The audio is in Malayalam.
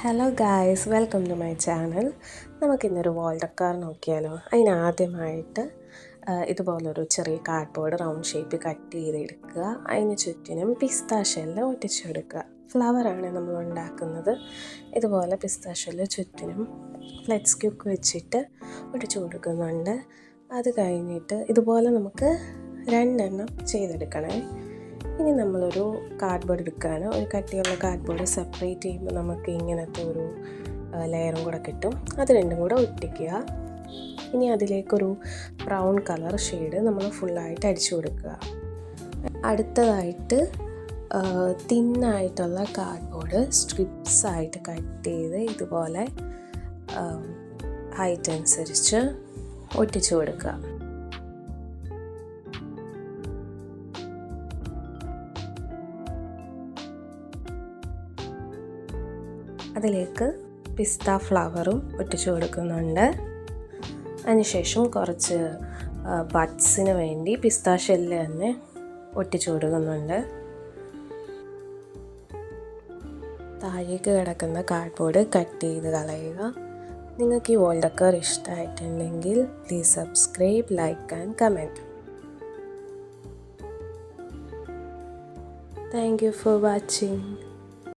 Hello guys, welcome to my channel. നമുക്കിന്നൊരു വാൾ ഡെക്കർ നോക്കിയാലോ. അതിനാദ്യമായിട്ട് ഇതുപോലൊരു ചെറിയ കാർഡ്ബോർഡ് റൗണ്ട് ഷേപ്പ് കട്ട് ചെയ്തെടുക്കുക. അതിന് ചുറ്റിനും പിസ്താഷ്യല്ല ഒട്ടിച്ചെടുക്കുക. ഫ്ലവറാണ് നമ്മൾ ഉണ്ടാക്കുന്നത്. ഇതുപോലെ പിസ്താഷ്യല്ല ചുറ്റിനും ഫ്ലെക്സ് ക്യൂക്ക് വെച്ചിട്ട് ഒട്ടിച്ചു കൊടുക്കുന്നുണ്ട്. അത് കഴിഞ്ഞിട്ട് ഇതുപോലെ നമുക്ക് 2 ചെയ്തെടുക്കണേ. ഇനി നമ്മളൊരു കാർഡ്ബോർഡ് എടുക്കുകയാണ്. ഒരു കട്ടിയുള്ള കാർഡ്ബോർഡ് സെപ്പറേറ്റ് ചെയ്യുമ്പോൾ നമുക്ക് ഇങ്ങനത്തെ ഒരു ലെയറും കൂടെ കിട്ടും. അത് രണ്ടും കൂടെ ഒട്ടിക്കുക. ഇനി അതിലേക്കൊരു ബ്രൗൺ കളർ ഷെയ്ഡ് നമ്മൾ ഫുള്ളായിട്ട് അടിച്ചു കൊടുക്കുക. അടുത്തതായിട്ട് തിന്നായിട്ടുള്ള കാർഡ്ബോർഡ് സ്ട്രിപ്സായിട്ട് കട്ട് ചെയ്ത് ഇതുപോലെ ഹൈറ്റ് അനുസരിച്ച് ഒട്ടിച്ചു കൊടുക്കുക. അതിലേക്ക് പിസ്ത ഫ്ലവറും ഒട്ടിച്ചു കൊടുക്കുന്നുണ്ട്. അതിനുശേഷം കുറച്ച് ബഡ്സിന് വേണ്ടി പിസ്ത ഷെല്ല് തന്നെ ഒട്ടിച്ചു കൊടുക്കുന്നുണ്ട്. താഴേക്ക് കിടക്കുന്ന കാർഡ്ബോർഡ് കട്ട് ചെയ്ത് കളയുക. നിങ്ങൾക്ക് ഈ വാൾ ഡെക്കർ ഇഷ്ടമായിട്ടുണ്ടെങ്കിൽ please subscribe, like and comment. Thank you for watching.